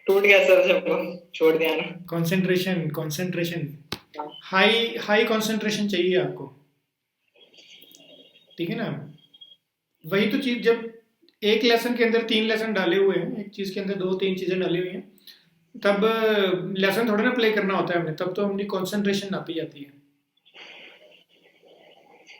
टूट गया सर जब वो छोड़ दिया ना। कंसंट्रेशन कंसंट्रेशन, हाँ। हाई हाई कंसंट्रेशन चाहिए आपको। ठीक है ना? वही तो चीज़, जब एक लेसन के अंदर तीन लेसन डाले हुए हैं, एक चीज़ के अंदर दो तीन चीज़ें डाली हुई हैं, तब लेसन थोड़ा ना प्ले करना होता है हमने, तब तो अपनी कंसंट्रेशन नापी जाती है।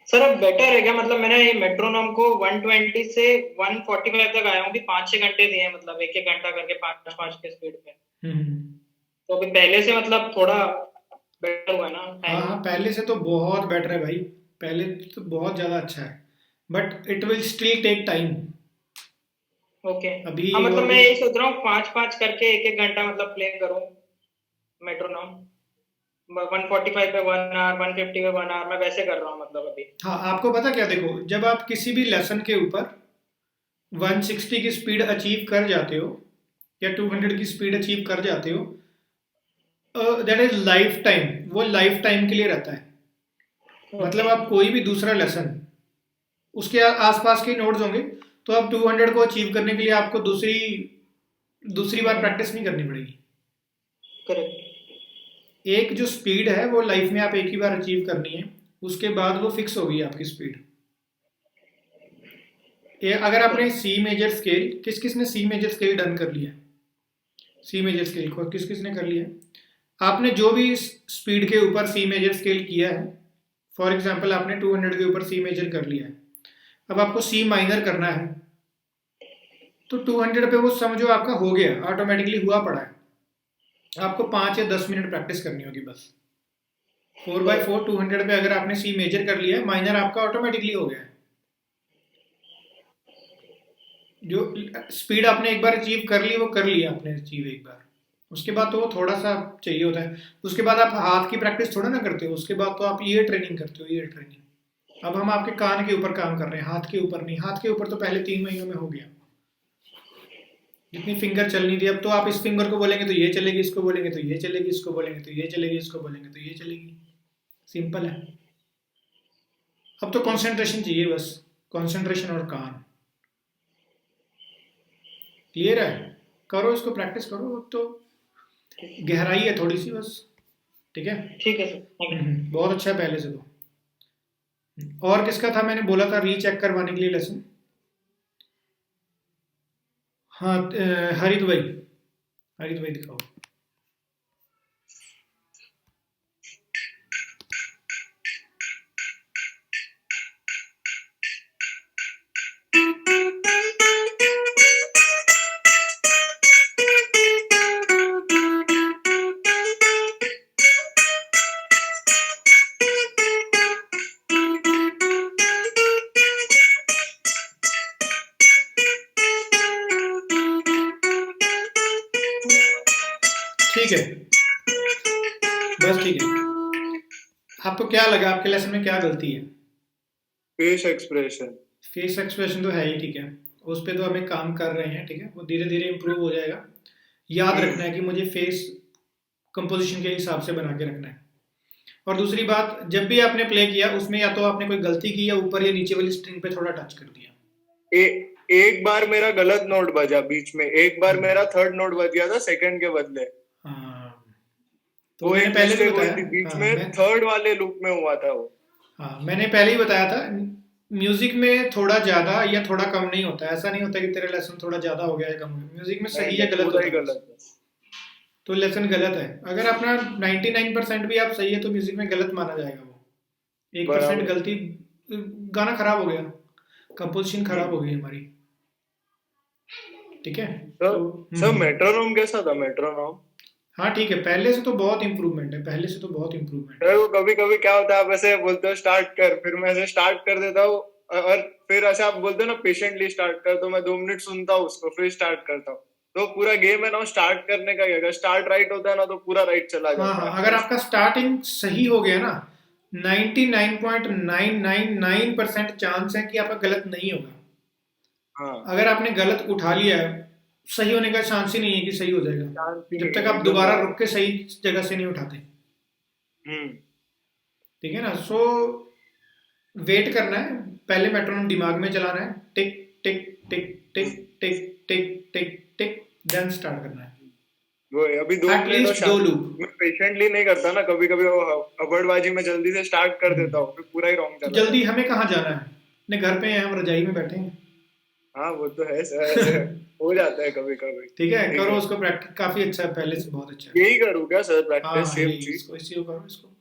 सर अब बेटर है क्या? मतलब मैंने ये मेट्रोनॉम को 120 से 145 तक आया हूँ कि 5-6 घंटे दिए हैं, मतलब एक एक घंटा करके 5-5 के स्पीड पे। हम्म। तो अभी पहले से मतलब थोड़ा बेटर हुआ ना हाँ टाइम। हाँ, पहले से तो बहुत बेटर है भाई। पहले तो बहुत ज़्यादा अच्छा है, but it will still take time. Okay. हाँ अभी मतलब और मैं भी। यही सोच रहा हूँ 5-5 करके एक एक घंटा मतलब प्ले करूँ मेट्रोनॉम। 145 पे 1 आवर, 150 पे 1 आवर, मैं वैसे कर रहा हूँ मतलब अभी। हाँ, आपको पता क्या, देखो, जब आप किसी भी लेसन के ऊपर 160 की स्पीड अचीव कर जाते हो या 200 की स्पीड अचीव कर जाते हो, दैट इज लाइफ टाइम, वो लाइफ टाइम के लिए रहता है। मतलब ओके। आप कोई भी दूसरा लेसन, उसके आसपास के नोड्स होंगे, तो आप 200 को अचीव करने के लिए आपको दूसरी दूसरी बार प्रैक्टिस नहीं करनी पड़ेगी। करेक्ट। एक जो स्पीड है वो लाइफ में आप एक ही बार अचीव करनी है, उसके बाद वो फिक्स होगी आपकी स्पीड। अगर आपने करेक्ट। सी मेजर स्केल, किस किस ने सी मेजर स्केल डन कर लिया है? सी मेजर स्केल को किस किस ने कर लिया है? आपने जो भी स्पीड के ऊपर सी मेजर स्केल किया है, फॉर एग्जांपल आपने 200 के ऊपर सी मेजर कर लिया है, अब आपको सी माइनर करना है, तो 200 पे वो समझो आपका हो गया, ऑटोमेटिकली हुआ पड़ा है। आपको 5 या 10 मिनट प्रैक्टिस करनी होगी बस। 4x4 correct. 200 पे अगर आपने सी मेजर कर लिया है, माइनर आपका ऑटोमेटिकली हो गया है। जो स्पीड आपने एक बार अचीव कर ली, वो कर लिया आपने अचीव एक बार, उसके बाद तो वो थोड़ा सा चाहिए होता है। उसके बाद आप हाथ की प्रैक्टिस थोड़ा ना करते हो, उसके बाद तो आप ईयर ट्रेनिंग करते हो, ईयर ट्रेनिंग। अब हम आपके कान के ऊपर काम कर रहे हैं, हाथ के ऊपर नहीं। हाथ के ऊपर तो पहले 3 महीनों में हो गया, जितनी फिंगर चलनी थी। अब तो आप इस फिंगर को बोलेंगे तो ये चलेगी, इसको बोलेंगे तो ये चलेगी, इसको बोलेंगे तो ये चलेगी, इसको बोलेंगे तो ये चलेगी। सिंपल है। अब तो कंसंट्रेशन चाहिए बस, कंसंट्रेशन और कान। क्लियर है? करो इसको, प्रैक्टिस करो। अब तो गहराई है थोड़ी सी बस। ठीक है। ठीक है सर, थैंक यू। बहुत अच्छा है पहले से तो। और किसका था, मैंने बोला था रीचेक करवाने के लिए लेसन? हाँ, हरित भाई, हरित भाई दिखाओ। ठीक है, बस ठीक है। आपको क्या लगा, आपके लेसन में क्या गलती है? Face expression. फेस एक्सप्रेशन तो है ही, ठीक है। उस पर तो हमें काम कर रहे हैं, ठीक है, वो धीरे धीरे इम्प्रूव हो जाएगा। याद हम्म। रखना है कि मुझे फेस कंपोजिशन के हिसाब से बना के रखना है। और दूसरी बात, जब भी आपने प्ले किया उसमें या तो आपने कोई गलती की या ऊपर या नीचे वाली स्ट्रिंग पे थोड़ा टच कर दिया। ए, एक बार मेरा गलत नोट बजा बीच में, एक बार हम्म। मेरा थर्ड नोट बज गया था सेकंड के बदले। हाँ, तो वो मैंने एक पहले भी मिस्टेक हुई बताया। थी बीच हाँ में, मैं थर्ड वाले लूप में हुआ था वो। हाँ, मैंने पहले ही बताया था। म्यूजिक में थोड़ा ज़्यादा या थोड़ा कम नहीं होता, ऐसा नहीं होता कि तेरा लेसन थोड़ा ज़्यादा हो गया या कम हो गया। म्यूजिक में नहीं सही या नहीं, गलत पूरा होता ही है बस। गलत है। तो लेसन गलत है। अगर अपना 99% भी आप सही है तो म्यूजिक में गलत माना जाएगा वो। 1% बराबर। गलती, गाना खराब हो गया, कंपोजिशन खराब हो हम्म। गई हमारी। ठीक है। तो तो सर मेट्रोनोम कैसा था, मेट्रोनोम? हाँ ठीक है, पहले से तो बहुत इंप्रूवमेंट है, पहले से तो बहुत इंप्रूवमेंट है। सर वो कभी कभी क्या होता है, आप ऐसे बोलते हो स्टार्ट कर, फिर मैं ऐसे स्टार्ट कर देता हूँ, और फिर ऐसे आप बोलते हो ना पेशेंटली स्टार्ट कर, तो मैं 2 मिनट सुनता हूँ उसको फिर स्टार्ट करता हूँ। तो पूरा गेम है ना स्टार्ट करने का ही, अगर स्टार्ट राइट होता है ना तो पूरा राइट चला हाँ जाता है हाँ, आपका अगर उसमें। आपका स्टार्टिंग सही हो गया ना, 99.999% चांस है कि आपका गलत नहीं होगा। हाँ। अगर आपने गलत उठा लिया है, सही होने का चांस ही नहीं है कि सही हो जाएगा, चांस ही जब नहीं तक है, आप एकदम दोबारा रुक बराबर। के सही जगह से नहीं उठाते। हम्म। ठीक है ना? सो वेट करना है, पहले मेट्रोनोम दिमाग में चलाना है, टिक टिक टिक टिक टिक टिक टिक टिक, देन स्टार्ट करना है। वो है, अभी 2 मिनट और एटलीस्ट 2 लूप। मैं पेशेंटली नहीं करता ना, कभी कभी वो अबड़बाजी में जल्दी से स्टार्ट कर देता हूँ, फिर पूरा ही रॉन्ग तो चला जल्दी जाता हमें कहाँ जाना है, अपने घर पे हैं, हम रजाई में बैठे हैं। है। हाँ वो तो है सर, ऐसे हो जाता है कभी कभी। ठीक है, ठीक करो है, उसको प्रैक्टिस, काफी अच्छा है, पहले से बहुत अच्छा है। यही करूँ क्या सर, हाँ प्रैक्टिस हाँ, सेम यही चीज? इसको, इसी को करो इसको।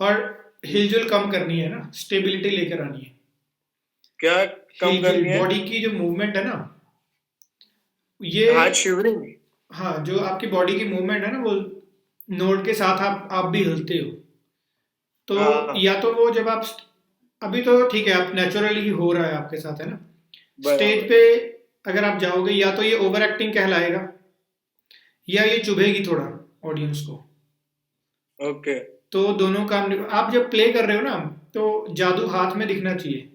और हिलजुल कम करनी है ना, स्टेबिलिटी लेकर आनी है। क्या कम हिलजुल, करनी है? बॉडी की जो मूवमेंट है ना, ये, हाथ शिवरिंग? हाँ, जो आपकी बॉडी की मूवमेंट है ना, वो नोट के साथ आप भी हिलते हो। तो हाँ या तो वो जब आप, अभी तो ठीक है, आप नेचुरली ही हो रहा है आपके साथ, है ना। स्टेज बराबर। पे अगर आप जाओगे, या तो ये ओवर एक्टिंग कहलाएगा, या ये चुभेगी थोड़ा ऑडियंस को। ओके। तो दोनों काम आप जब प्ले कर रहे हो ना, तो जादू हाथ में दिखना चाहिए,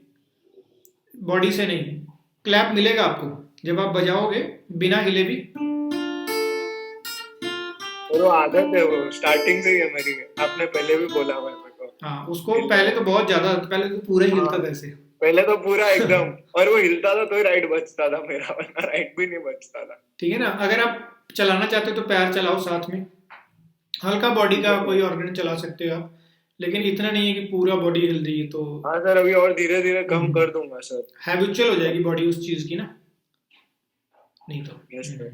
बॉडी से नहीं। क्लैप मिलेगा आपको जब आप बजाओगे बिना हिले भी। और वो आदत है, वो स्टार्टिंग से ही है मेरी, आपने पहले भी बोला हुआ है मेरे को। हाँ, उसको हिलने पहले तो वाला। बहुत ज्यादा, पहले तो पूरा ही हाँ, हिलता था ऐसे। पहले तो पूरा एकदम, और वो हिलता था तो ही राइट बजता था मेरा, वरना राइट भी नहीं बजता था। ठीक है ना, अगर आप चलाना चाहते हो तो पैर चलाओ साथ में, हल्का बॉडी का कोई ऑर्गन चला सकते हो आप, लेकिन इतना नहीं है कि पूरा बॉडी हिल रही है। तो हाँ सर, अभी और धीरे धीरे कम कर दूंगा सर। हैबिचुअल हो जाएगी बॉडी उस चीज की ना, नहीं तो। यस सर,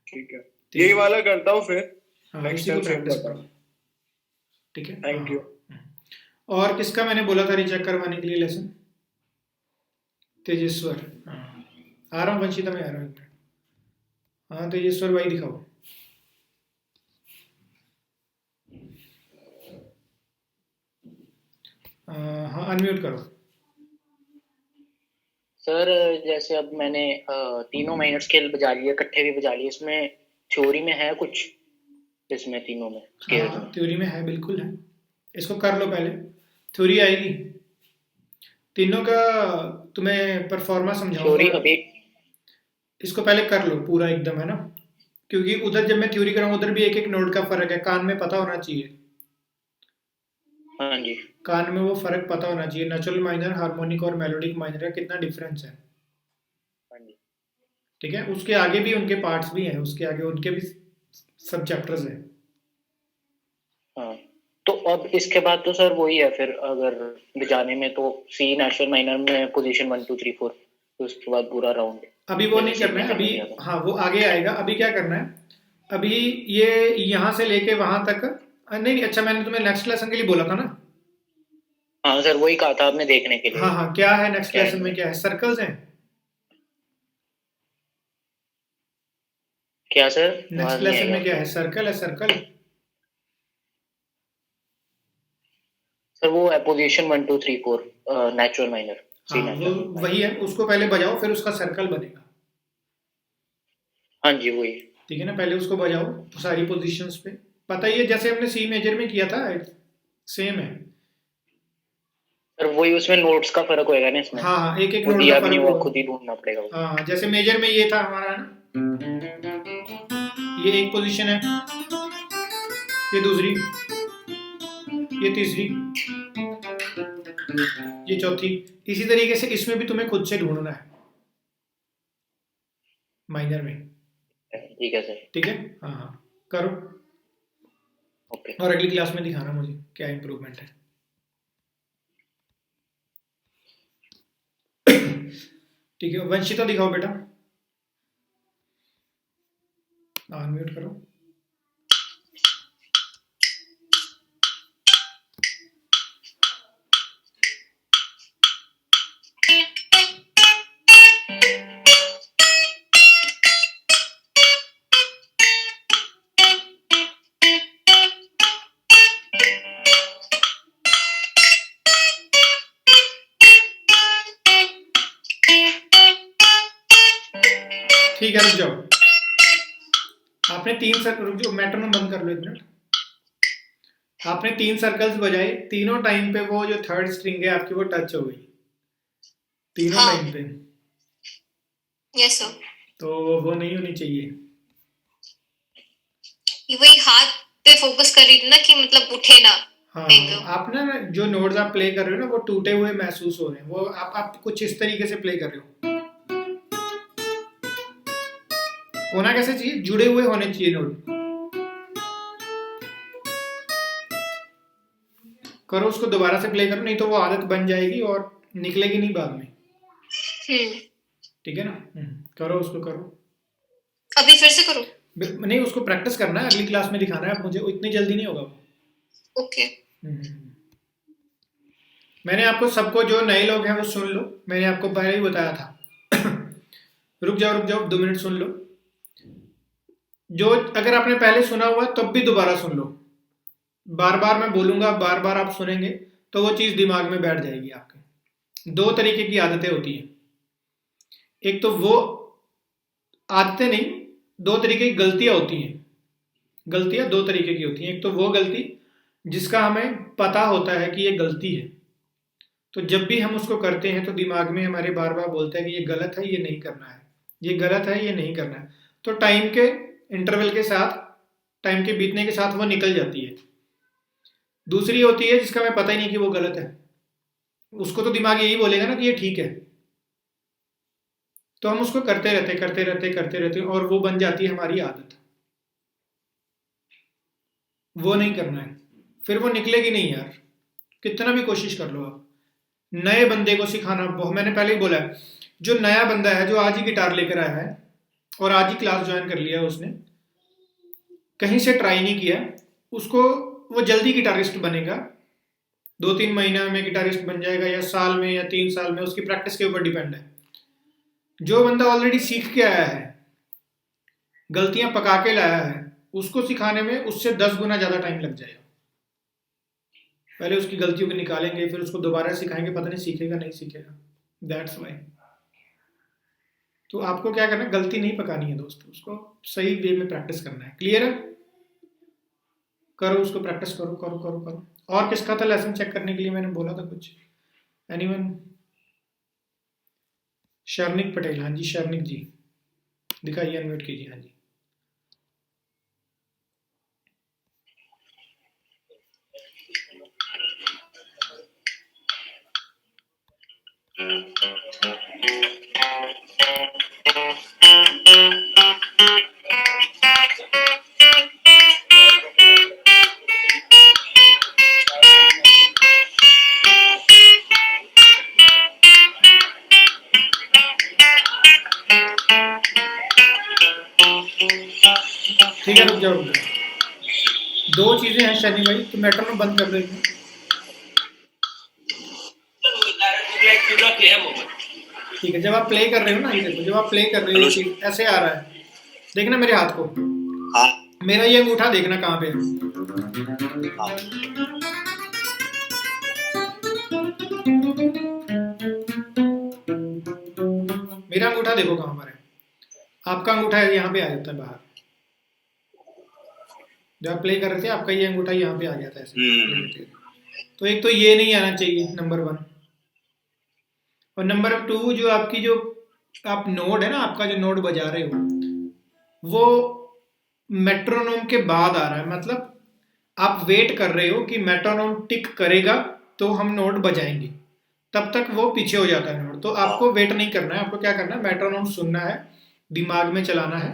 ठीक है, ठीक यही है, वाला करता हूँ फिर। हाँ, नेक्स्ट इसी को टाइम सेम प्रैक्टिस बताओ। करो। ठीक है, हाँ थैंक यू। हाँ। और किसका मैंने बोला था रिचेक करवाने के लिए लेसन? तेजेश्वर, हाँ, आ रहा हूँ वंशिता, में आ रहा हूँ, एक मिनट। हाँ तेजेश्वर भाई दिखाओ। हाँ, अनम्यूट करो। सर जैसे अब मैंने तीनों माइनर स्केल बजा लिए, इकट्ठे भी बजा लिए, इसमें थ्योरी में है कुछ, इसमें तीनों में स्केल्स हाँ, में? थ्योरी में है, बिल्कुल है। इसको कर लो पहले, थ्योरी आएगी तीनों का। तुम्हें परफॉर्मा थ्योरी समझाऊंगा, अभी? इसको पहले कर लो पूरा एकदम, है ना। क्योंकि उधर जब मैं थ्योरी कराऊंगा, उधर भी एक एक नोट का फर्क है, कान में पता होना चाहिए। हाँ जी। कान में वो फर्क पता होना चाहिए, नेचुरल माइनर, हार्मोनिक और मेलोडिक माइनर का कितना डिफरेंस है। हाँ जी। ठीक है, उसके आगे भी उनके पार्ट्स भी हैं, उसके आगे उनके भी सब चैप्टर्स हैं। हाँ, तो अब इसके बाद तो सर वही है फिर, अगर बजाने में तो सी नेचुरल माइनर में पोजीशन 1 2 3 4, तो उसके बाद पूरा राउंड अभी वो नहीं करना है, अभी, हाँ, वो आगे आएगा। अभी क्या करना है, अभी ये यहाँ से लेके वहां तक, नहीं अच्छा, मैंने तुम्हें नेक्स्ट लेसन के लिए बोला था ना। हाँ सर, वही कहा था आपने देखने के लिए। हाँ हाँ, क्या है नेक्स्ट क्या लेसन में, है? क्या है, सर्कल्स हैं। क्या सर, नेक्स्ट आवाज नहीं लेसन आई में क्या आपकी। है, सर्कल है, सर्कल। सर वो है पोजीशन 1 2 3 4, नेचुरल माइनर, सी हाँ, वो नेचुरल माइनर। वही है, उसको पहले बजाओ, फिर उसका सर्कल बनेगा। हाँ जी, वही। ठीक है ना, पहले उसको बजाओ सारी पोजीशंस पे। पता ही है, जैसे हमने सी मेजर में किया था, सेम है। सर वही, उसमें नोट्स का फर्क होएगा ना इसमें? हाँ हाँ, एक एक वो नोट का दिया भी नहीं फर्क हुआ, होगा। खुद ही ढूंढना पड़ेगा वो। हाँ, जैसे मेजर में ये था हमारा, है ना, ये एक पोजीशन है, ये दूसरी, ये तीसरी, ये चौथी। इसी तरीके से इसमें भी तुम्हें खुद से ढूंढना है माइनर में। ठीक है सर। ठीक है, हाँ हाँ, करो। ओके। और अगली क्लास में दिखाना मुझे क्या इम्प्रूवमेंट है। ठीक है, वंशिता दिखाओ बेटा, अनम्यूट करो। ठीक है, रुक जाओ। आपने 3 सर्कल, रुक जाओ, मेट्रोनोम बंद कर लो एक मिनट। आपने 3 सर्कल्स बजाए, तीनों टाइम पे वो जो थर्ड स्ट्रिंग है आपकी, वो टच हो गई तीनों हाँ। टाइम पे। यस सर, तो वो नहीं होनी चाहिए। वही हाथ पे फोकस कर रही थी ना, कि मतलब उठे ना हाँ, एकदम। आप ना जो नोट्स आप प्ले कर रहे हो ना, वो टूटे हुए महसूस हो रहे हैं, वो आप कुछ इस तरीके से प्ले कर रहे हो। होना कैसे चाहिए, जुड़े हुए होने चाहिए नोट। करो उसको, दोबारा से प्ले करो, नहीं तो वो आदत बन जाएगी और निकलेगी नहीं बाद में। ठीक है ना? करो उसको, करो। अभी फिर से करो? नहीं, उसको प्रैक्टिस करना है, अगली क्लास में दिखाना है मुझे, इतनी जल्दी नहीं होगा वो। ओके। मैंने आपको सबको, जो नए लोग हैं वो सुन लो, मैंने आपको पहले ही बताया था। रुक जाओ 2 मिनट सुन लो। जो अगर आपने पहले सुना हुआ तब भी दोबारा सुन लो, बार बार मैं बोलूंगा, बार बार आप सुनेंगे तो वो चीज़ दिमाग में बैठ जाएगी आपके। 2 तरीके की आदतें होती हैं, एक तो वो आदतें नहीं, 2 तरीके की गलतियां होती हैं। गलतियां 2 तरीके की होती हैं, एक तो वो गलती जिसका हमें पता होता है कि ये गलती है, तो जब भी हम उसको करते हैं तो दिमाग में हमारे बार बार बोलता है कि ये गलत है, ये नहीं करना है, ये गलत है, ये नहीं करना है। तो टाइम के इंटरवल के साथ, टाइम के बीतने के साथ वो निकल जाती है। दूसरी होती है जिसका हमें पता ही नहीं कि वो गलत है, उसको तो दिमाग यही बोलेगा ना कि ये ठीक है, तो हम उसको करते रहते और वो बन जाती है हमारी आदत। वो नहीं करना है, फिर वो निकलेगी नहीं यार, कितना भी कोशिश कर लो आप। नए बंदे को सिखाना बहुत, मैंने पहले ही बोला है, जो नया बंदा है, जो आज ही गिटार लेकर आया है और आज ही क्लास ज्वाइन कर लिया, उसने कहीं से ट्राई नहीं किया, उसको वो जल्दी गिटारिस्ट बनेगा, 2-3 महीना में गिटारिस्ट बन जाएगा, या साल में या 3 साल में, उसकी प्रैक्टिस के ऊपर डिपेंड है। जो बंदा ऑलरेडी सीख के आया है, गलतियां पका के लाया है, उसको सिखाने में उससे 10 गुना ज्यादा टाइम लग जाएगा। पहले उसकी गलतियों को निकालेंगे, फिर उसको दोबारा सिखाएंगे, पता नहीं सीखेगा नहीं सीखेगा। That's why. तो आपको क्या करना है, गलती नहीं पकानी है दोस्तों, उसको सही वे में प्रैक्टिस करना है। क्लियर है? करो उसको, प्रैक्टिस करो करो करो करो। और किसका था लेसन चेक करने के लिए? मैंने बोला था कुछ, एनीवन? शर्निक पटेल, हाँ जी शर्निक जी, दिखाइए, अनम्यूट कीजिए। हाँ जी, ठीक है, रुक जाओ। 2 चीजें हैं शनि भाई, तो मेट्रोनोम बंद कर देंगे। ठीक है, जब आप प्ले कर रहे हो ना, ये देखो, जब आप प्ले कर रहे हो ऐसे आ रहा है, देखना मेरे हाथ को, मेरा ये अंगूठा देखना कहाँ पे है। मेरा अंगूठा देखो कहाँ पर है, आपका अंगूठा यहाँ पे आ जाता है बाहर। जब आप प्ले कर रहे थे, आपका ये अंगूठा यहाँ पे आ गया था ऐसे। तो एक तो ये नहीं आना चाहिए, नंबर 1। और नंबर 2, जो आपकी जो आप नोड है ना, आपका जो नोड बजा रहे हो, वो मेट्रोनोम के बाद आ रहा है, मतलब आप वेट कर रहे हो कि मेट्रोनोम टिक करेगा तो हम नोड बजाएंगे, तब तक वो पीछे हो जाता है नोड। तो आपको वेट नहीं करना है, आपको क्या करना है, मेट्रोनोम सुनना है, दिमाग में चलाना है,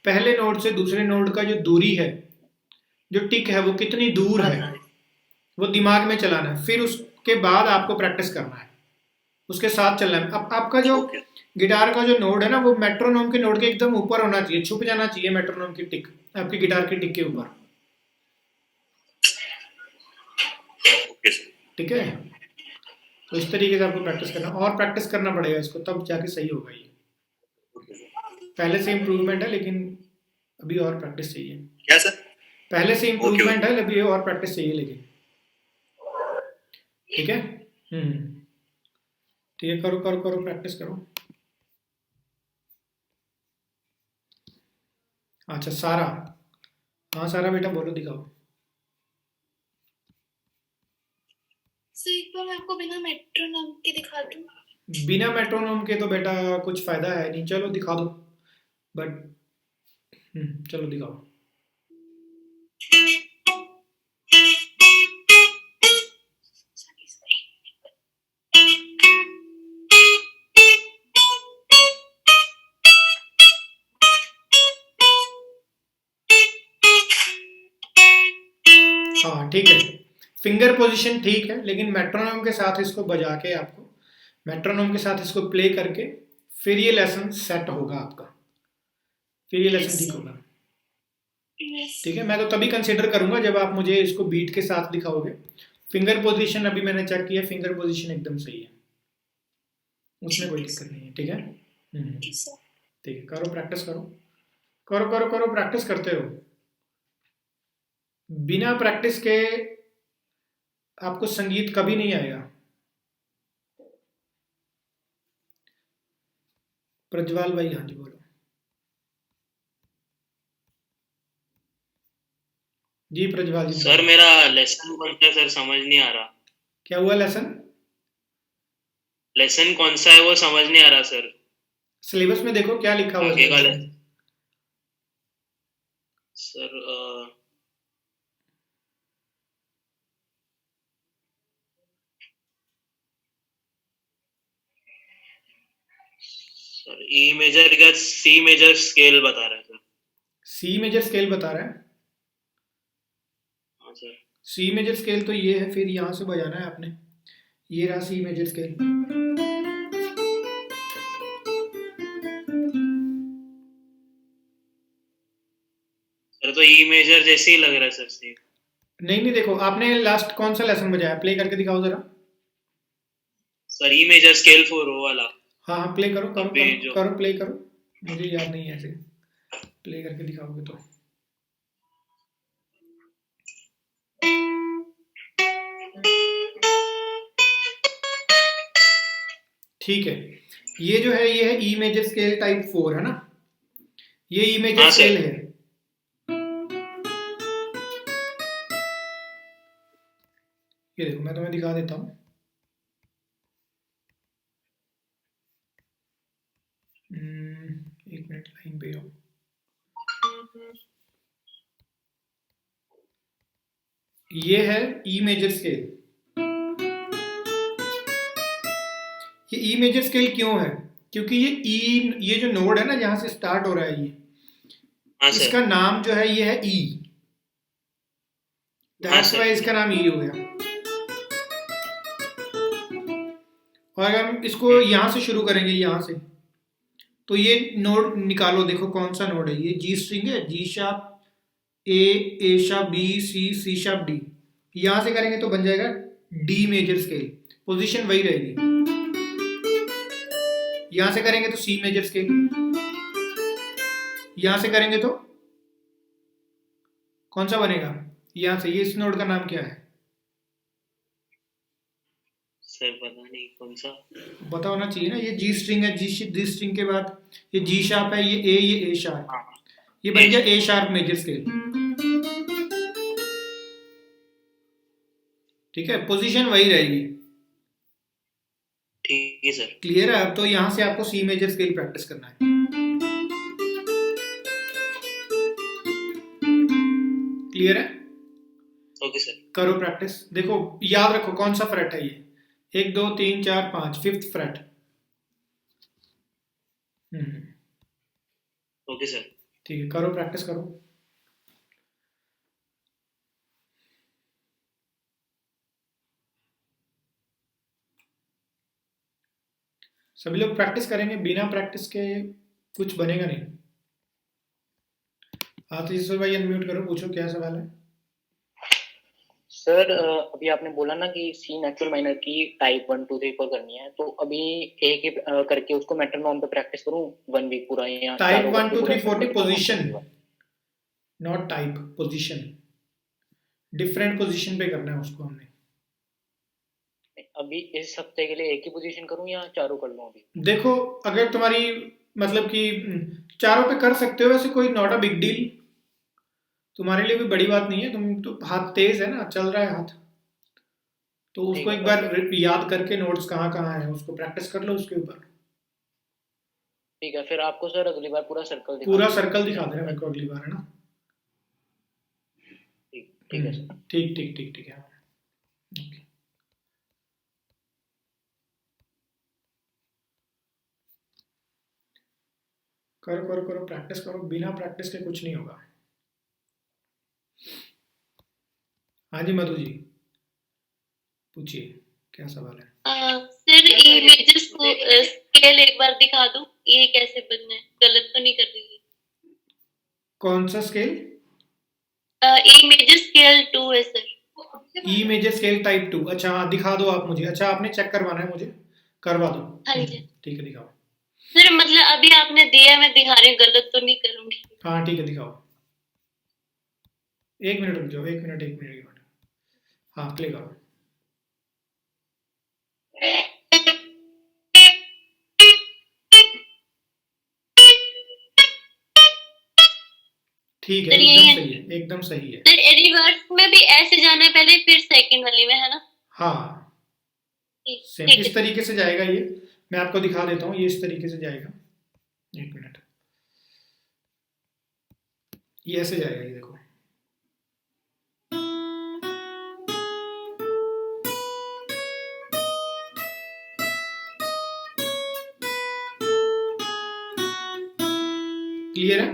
पहले नोड से दूसरे नोड का जो दूरी है, जो टिक है, वो कितनी दूर है, वो दिमाग में चलाना है। फिर उसके बाद आपको प्रैक्टिस करना है, उसके साथ चलना है। अब आपका जो गिटार का जो नोड है ना, वो मेट्रोनोम के नोड के एकदम ऊपर होना चाहिए, छुप जाना चाहिए मेट्रोनोम की टिक, आपकी गिटार की टिक के ऊपर। ठीक है, तो इस तरीके से आपको प्रैक्टिस करना, और प्रैक्टिस करना पड़ेगा इसको, तब जाके सही होगा ये। पहले से इम्प्रूवमेंट है, लेकिन अभी और प्रैक्टिस चाहिए। क्या सर? पहले से इम्प्रूवमेंट है, अभी और प्रैक्टिस चाहिए लेकिन। ठीक है, ठीक है, करो करो करो, प्रैक्टिस करो। अच्छा सारा, हाँ सारा बेटा बोलो, दिखाओ। सर एक बार मेरे को बिना मेट्रोनोम के दिखा दो। बिना मेट्रोनोम के तो बेटा कुछ फायदा है नहीं, चलो दिखा दो, बट चलो दिखाओ। हाँ ठीक है, फिंगर पोजीशन ठीक है, लेकिन मेट्रोनोम के साथ इसको बजा के आपको, मेट्रोनोम के साथ इसको प्ले करके फिर ये लेसन सेट होगा आपका, फिर ये लेसन Yes, ठीक sir. होगा। Yes. ठीक है, मैं तो तभी कंसिडर करूंगा जब आप मुझे इसको बीट के साथ दिखाओगे। फिंगर पोजीशन अभी मैंने चेक किया, फिंगर पोजीशन एकदम सही है, उसमें कोई दिक्कत नहीं है। ठीक है, Yes, sir. ठीक है, करो प्रैक्टिस करो, करो करो करो, प्रैक्टिस करते रहो। बिना प्रैक्टिस के आपको संगीत कभी नहीं आएगा। प्रज्वल भाई, हाँ जी बोलो। जी प्रज्वल जी सर बोलो। मेरा लेसन कौन सा है सर, समझ नहीं आ रहा। क्या हुआ लेसन? लेसन कौन सा है वो समझ नहीं आ रहा सर। सिलेबस में देखो क्या लिखा हुआ आगे का है lesson sir. Sir E major का सी मेजर स्केल बता रहा है सर। सी मेजर स्केल बता रहा है। हाँ सर। सी मेजर स्केल तो ये है, फिर यहाँ से बजाना है आपने, ये रहा सी मेजर स्केल। सर तो ई मेजर जैसे ही लग रहा है सर से। नहीं नहीं, देखो आपने लास्ट कौन सा लेसन बजाया, प्ले करके दिखाओ जरा। सर ई मेजर स्केल 4 वो वाला। हाँ हाँ, प्ले करो करो अबे करो जो करो, प्ले करो, मुझे याद नहीं है ऐसे, प्ले करके दिखाओगे तो। ठीक है, ये जो है ये है ई मेजर स्केल टाइप 4 है ना, ये ई मेजर हाँ स्केल सर। है। ये देखो मैं तुम्हें दिखा देता हूँ। एक मिनट लाइन पे रहो। ये है ई मेजर स्केल। ये ई मेजर स्केल क्यों है? क्योंकि ये ई, ये जो नोड है ना जहां से स्टार्ट हो रहा है ये, हाँ सर। इसका नाम जो है ये है ई, हाँ दैट्स सर। वाई इसका नाम ई हो गया। और अगर हम इसको यहाँ से शुरू करेंगे, यहाँ से, तो ये नोड निकालो, देखो कौन सा नोड है ये, जी स्ट्रिंग है, G sharp A sharp B C sharp D. यहाँ से करेंगे तो बन जाएगा डी मेजर स्केल, पोजीशन वही रहेगी। यहाँ से करेंगे तो सी मेजर स्केल, यहाँ से करेंगे तो कौन सा बनेगा, यहाँ से, ये इस नोड का नाम क्या है सर पता नहीं कौन सा। पता होना चाहिए ना। ये जी स्ट्रिंग है, जी स्ट्रिंग के बाद ये जी शार्प है, ये ए शार्प, हाँ ये बन गया ए शार्प मेजर स्केल। ठीक है, पोजीशन वही रहेगी। ठीक है सर। क्लियर है? अब तो यहाँ से आपको सी मेजर स्केल प्रैक्टिस करना है। क्लियर है? Okay sir. करो प्रैक्टिस। देखो याद रखो कौन सा फ्रेट है ये, 1 2 3 4 5, 5th फ्रेट। Okay sir. ठीक है, करो प्रैक्टिस करो। सभी लोग प्रैक्टिस करेंगे, बिना प्रैक्टिस के कुछ बनेगा नहीं। आतिश भाई अनम्यूट करो, पूछो क्या सवाल है। सर अभी आपने बोला ना कि सी नेचुरल माइनर की टाइप 1 2 3 4 करनी है, तो अभी एक एक करके उसको मेट्रोनोम पे प्रैक्टिस करूं 1 वीक पूरा, या टाइप 1 2 3 4 की position, not type, position, different position पे करना है उसको हमने। अभी इस हफ्ते के लिए एक ही पोजीशन करूं या चारों कर लूं अभी? देखो अगर तुम्हारी मतलब कि चारों पे कर सकते हो, वैसे कोई नॉट अ बिग डील, तुम्हारे लिए भी बड़ी बात नहीं है। तुम तो हाथ तेज है ना, चल रहा है हाथ, तो उसको एक बार याद करके नोट्स कहाँ कहाँ है उसको प्रैक्टिस कर लो उसके ऊपर। ठीक है, फिर आपको सर अगली बार पूरा सर्कल पूरा सर्कल दिखा देना मेरे को अगली बार, है ना? ठीक है सर। ठीक ठीक ठीक ठीक है, ओके। करो करो करो, प्रैक्टिस करो, बिना प्रैक्टिस के कुछ नहीं होगा। हाँ जी मधु जी। पूछिए क्या सवाल है। सर ई मेजर स्केल एक बार दिखा दो, ये कैसे बनना है, गलत तो नहीं कर रही? कौन सा स्केल? ई मेजर स्केल 2 है सर। E major scale type 2। अच्छा हाँ, दिखा दो आप मुझे। अच्छा आपने चेक करवाना है, मुझे करवा दो। हाँ जी ठीक है दिखाओ। सर, मतलब अभी आपने दिया, मैं दिखा रही हूँ, गलत तो नहीं करूंगी? हाँ ठीक है दिखाओ। 1 मिनट रुक जाओ, 1 मिनट। हाँ प्ले करो। ठीक है, सर यही एकदम है। सही है, एकदम सही है। सर रिवर्स में भी ऐसे जाना है पहले, फिर सेकंड वाली में, है ना? हाँ सेम ठीक इस है। तरीके से जाएगा ये। मैं आपको दिखा देता हूँ, ये इस तरीके से जाएगा। 1 मिनट, ये ऐसे जाएगा, ये देखो। क्लियर है?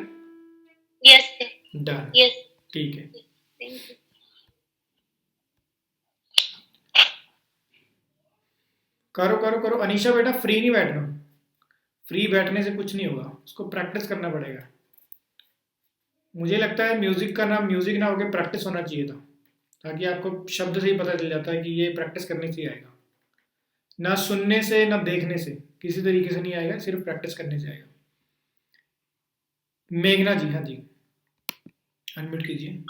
Yes sir. डन। यस। ठीक है। Thank you. करो करो करो। अनीशा बेटा फ्री नहीं बैठना, फ्री बैठने से कुछ नहीं होगा, उसको प्रैक्टिस करना पड़ेगा। मुझे लगता है म्यूजिक का नाम म्यूजिक ना होकर प्रैक्टिस होना चाहिए था, ताकि आपको शब्द से ही पता चल जाता है कि ये प्रैक्टिस करने से ही आएगा। ना सुनने से ना देखने से किसी तरीके से नहीं आएगा, सिर्फ प्रैक्टिस करने से आएगा। मेघना जी, हाँ जी, अनम्यूट कीजिए।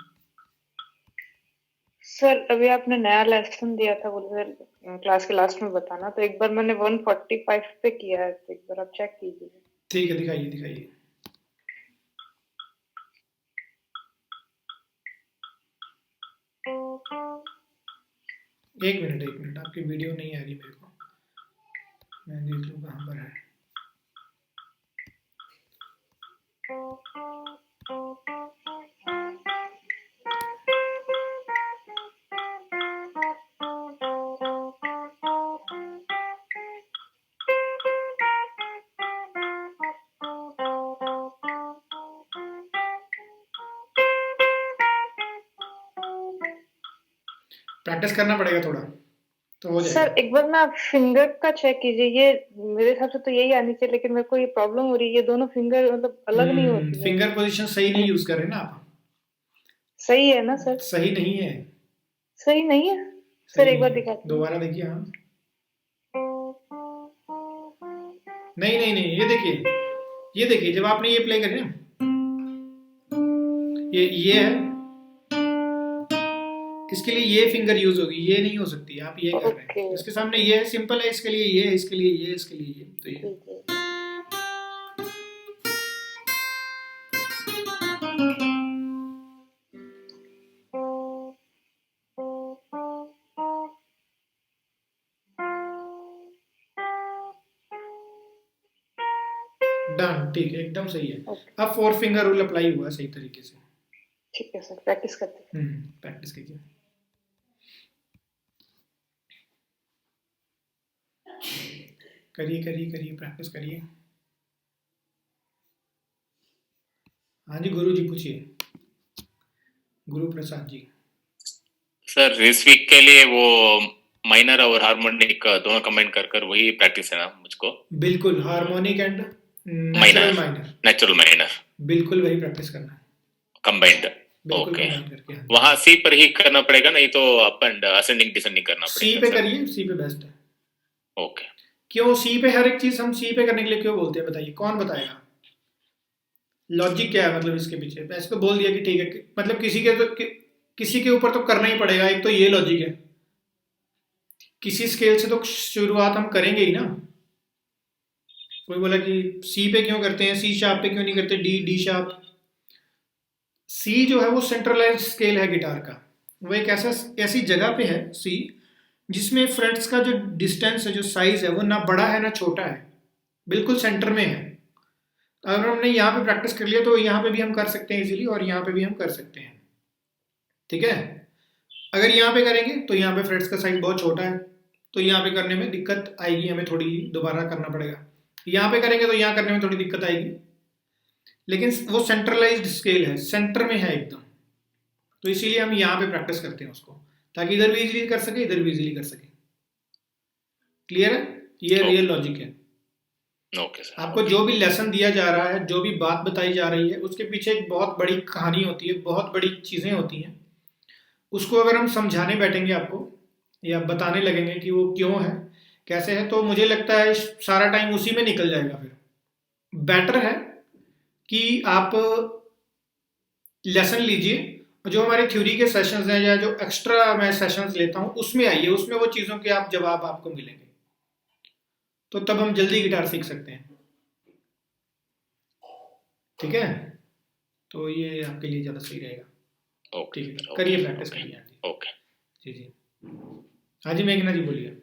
सर अभी आपने नया लेसन दिया था, बोले सर क्लास के लास्ट में बताना, तो एक बार मैंने 145 पे किया है, तो एक बार आप चेक कीजिए। ठीक है दिखाइए दिखाइए। एक मिनट, आपकी वीडियो नहीं आ रही मेरे को, मैं देख लूँ कहाँ पर है। प्रैक्टिस करना पड़ेगा थोड़ा तो हो जाएगा। सर एक बार ना आप फिंगर का चेक कीजिए, ये मेरे हिसाब से तो यही आनी चाहिए, लेकिन मेरे को ये प्रॉब्लम हो रही है, ये दोनों फिंगर मतलब अलग नहीं होती है। फिंगर पोजीशन सही नहीं यूज कर रहे ना आप। सही है ना सर? सही नहीं है। सही नहीं है सही सर, एक बार नहीं है। दिखाते हैं। दोबारा देखिए। हाँ नहीं नहीं नहीं, ये देखिए जब आपने ये प्ले करी ना, ये है, इसके लिए ये फिंगर यूज होगी, ये नहीं हो सकती। आप ये कर रहे हैं, ओके। इसके सामने ये है, सिंपल है, इसके लिए ये, इसके लिए ये, इसके लिए ये, तो ये। ठीक है। डन, ठीक है, एकदम सही है। ओके। अब 4 फिंगर रूल अप्लाई हुआ सही तरीके से। ठीक है सर, प्रैक्टिस करते हैं। प्रैक्टिस कीजिए। करिए प्रैक्टिस करिए। हाँ जी गुरु जी पूछिए, गुरु प्रसाद जी। सर इस वीक के लिए वो माइनर और हार्मोनिक दोनों कंबाइन कर कर वही प्रैक्टिस है ना मुझको? बिल्कुल, harmonic and minor, minor, natural minor बिल्कुल वही प्रैक्टिस करना है, कंबाइंड। बिल्कुल ओके, combine करके। हाँ। वहाँ सी पर ही करना पड़ेगा, नहीं तो अप एंड असेंडिंग डिसेंडिंग करना सी पड़ेगा? पे सर करिए, सी पे बेस्ट है। ओके। क्यों सी पे? हर एक चीज हम सी पे करने के लिए क्यों बोलते हैं बताइए, कौन बताएगा? लॉजिक क्या है मतलब इसके पीछे? ऐसे तो बोल दिया कि ठीक है, मतलब किसी के ऊपर तो करना ही पड़ेगा, एक तो ये लॉजिक है। किसी स्केल से तो शुरुआत हम करेंगे ही ना। कोई बोला कि सी पे क्यों करते हैं, सी शार्प पे क्यों नहीं करते, डी शार्प। सी जो है वो सेंट्रलाइज स्केल है गिटार का, वो एक ऐसी जगह पे है सी जिसमें फ्रेट्स का जो डिस्टेंस है, जो साइज है, वो ना बड़ा है ना छोटा है, बिल्कुल सेंटर में है। अगर हमने यहाँ पे प्रैक्टिस कर लिया तो यहाँ पे भी हम कर सकते हैं इजीली, और यहाँ पे भी हम कर सकते हैं, ठीक है। अगर यहाँ पे करेंगे तो यहाँ पे फ्रेट्स का साइज बहुत छोटा है, तो यहाँ पे करने में दिक्कत आएगी, हमें थोड़ी दोबारा करना पड़ेगा। यहाँ पे करेंगे तो यहाँ करने में थोड़ी दिक्कत आएगी, लेकिन वो सेंट्रलाइज्ड स्केल है, सेंटर में है एकदम, तो इसीलिए हम यहाँ पे प्रैक्टिस करते हैं उसको, ताकि इधर भी इजीली कर सके, इधर भी इजीली कर सके। क्लियर है? ये रियल लॉजिक है। Okay sir. आपको जो भी लेसन दिया जा रहा है, जो भी बात बताई जा रही है, उसके पीछे एक बहुत बड़ी कहानी होती है, बहुत बड़ी चीज़ें होती हैं। उसको अगर हम समझाने बैठेंगे आपको या बताने लगेंगे कि वो क्यों है, कैसे है, तो मुझे लगता है सारा टाइम उसी में निकल जाएगा। फिर बेटर है कि आप लेसन लीजिए, जो हमारे थ्योरी के सेशंस हैं या जो एक्स्ट्रा मैं सेशंस लेता हूँ उसमें आइए, उसमें वो चीज़ों के आप जवाब आपको मिलेंगे, तो तब हम जल्दी गिटार सीख सकते हैं। ठीक है, तो ये आपके लिए ज़्यादा सही रहेगा। ओके ठीक है, सर, करिए ओके, प्रैक्टिस ओके, करिए। हाँ जी, ओके। जी जी, हाँ जी मेघना जी बोलिए।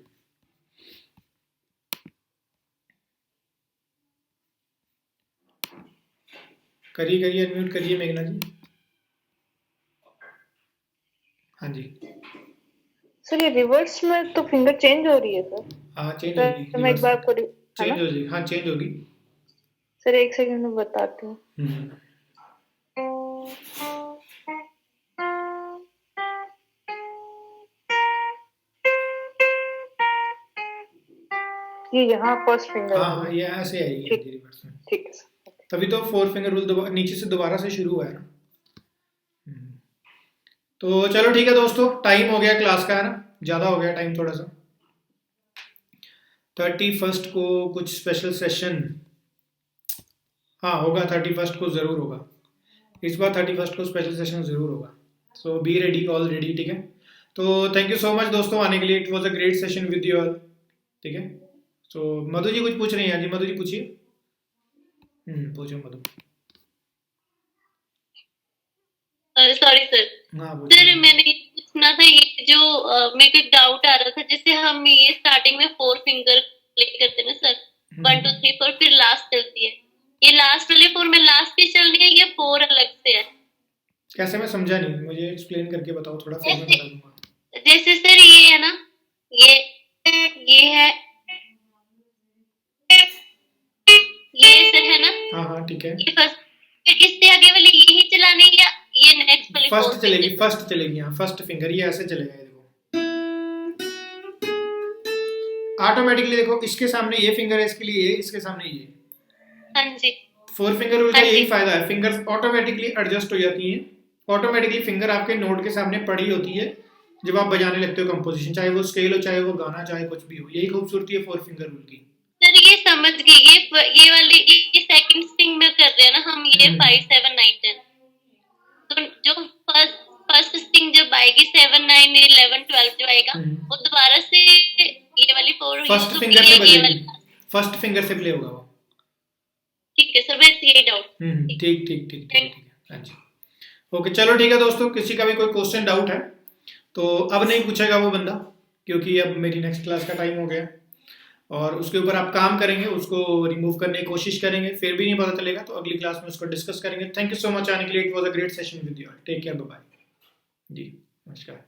करिए करिए, अनम्यूट करिए मेघना जी। हाँ जी, सर ये रिवर्स में तो फिंगर चेंज हो रही है सर। हाँ चेंज सर होगी, मैं एक बार आपको है चेंज ना हो जाएगी, हाँ चेंज होगी। सर, एक सेकंड में बताती हूँ। ये यहाँ फर्स्ट फिंगर हाँ हाँ, ये ऐसे आएगी ठीक। जी रिवर्स में। ठीक है सर। तभी तो 4 फिंगर रूल नीचे से दोबारा से शुरू हुआ है ना। तो चलो ठीक है दोस्तों, टाइम हो गया क्लास का, है ना, ज़्यादा हो गया टाइम थोड़ा सा। 31 को कुछ स्पेशल सेशन, हाँ होगा, 31 को ज़रूर होगा, इस बार 31 को स्पेशल सेशन ज़रूर होगा। सो बी रेडी, ऑल रेडी। ठीक है, तो थैंक यू सो मच दोस्तों आने के लिए। It was a great session with you all. ठीक है, सो मधु जी कुछ पूछ रही हैं? जी मधु जी पूछिए। पूछो मधु। Sorry sir. हाँ सर मैंने ये पूछना था, ये जो मेरे को एक डाउट आ रहा था, जैसे हम ये स्टार्टिंग में 4 फिंगर प्ले करते हैं ना सर, 1 2 3 4, फिर लास्ट चलती है, ये लास्ट वाले 4 में लास्ट ही चलनी है या 4 अलग से है? कैसे? मैं समझा नहीं, मुझे एक्सप्लेन करके बताओ थोड़ा, फिर मैं बता दूंगा। जैसे सर ये है ना, ये है, ये सर है ना, हाँ हाँ ठीक है, ये फर्स्ट, फिर इससे आगे वाली यही चलानी है या ये नेक्स्ट वाली फर्स्ट चलेगी, फर्स्ट चलेगी। हाँ फर्स्ट फिंगर ये ऐसे चलेगा, ये देखो ऑटोमेटिकली। देखो इसके सामने ये फिंगर है, इसके लिए ये, इसके सामने ये। हाँ जी, 4 फिंगर रूल का यही फायदा है, फिंगर्स ऑटोमेटिकली एडजस्ट हो जाती हैं, ऑटोमेटिकली फिंगर आपके नोट के सामने पड़ी होती है जब आप बजाने लगते हो कंपोजिशन, चाहे वो स्केल हो, चाहे वो गाना, चाहे कुछ भी हो। यही खूबसूरती है 4 फिंगर रूल की। सर ये समझ गई, ये वाली ये सेकंड स्ट्रिंग में कर रहे हैं ना हम, ये 5 7 9 10, तो जो फर्स्ट स्ट्रिंग जब आएगी 7 9 11 12 जो आएगा, वो दोबारा से ये वाली 4 फर्स्ट फिंगर से बजेगी, फर्स्ट फिंगर से प्ले होगा वो। ठीक है सर, बस यही डाउट। ठीक ठीक ठीक ठीक है, हाँ जी, ओके। चलो ठीक है दोस्तों, किसी का भी कोई क्वेश्चन डाउट है तो अब नहीं पूछेगा वो बंदा, क्योंकि अब मेरी नेक्स्ट क्लास का टाइम हो गया और उसके ऊपर आप काम करेंगे, उसको रिमूव करने की कोशिश करेंगे, फिर भी नहीं पता चलेगा तो अगली क्लास में उसको डिस्कस करेंगे। थैंक यू सो मच आने के लिए। It was a great session with you all. Take care, bye bye जी, नमस्कार।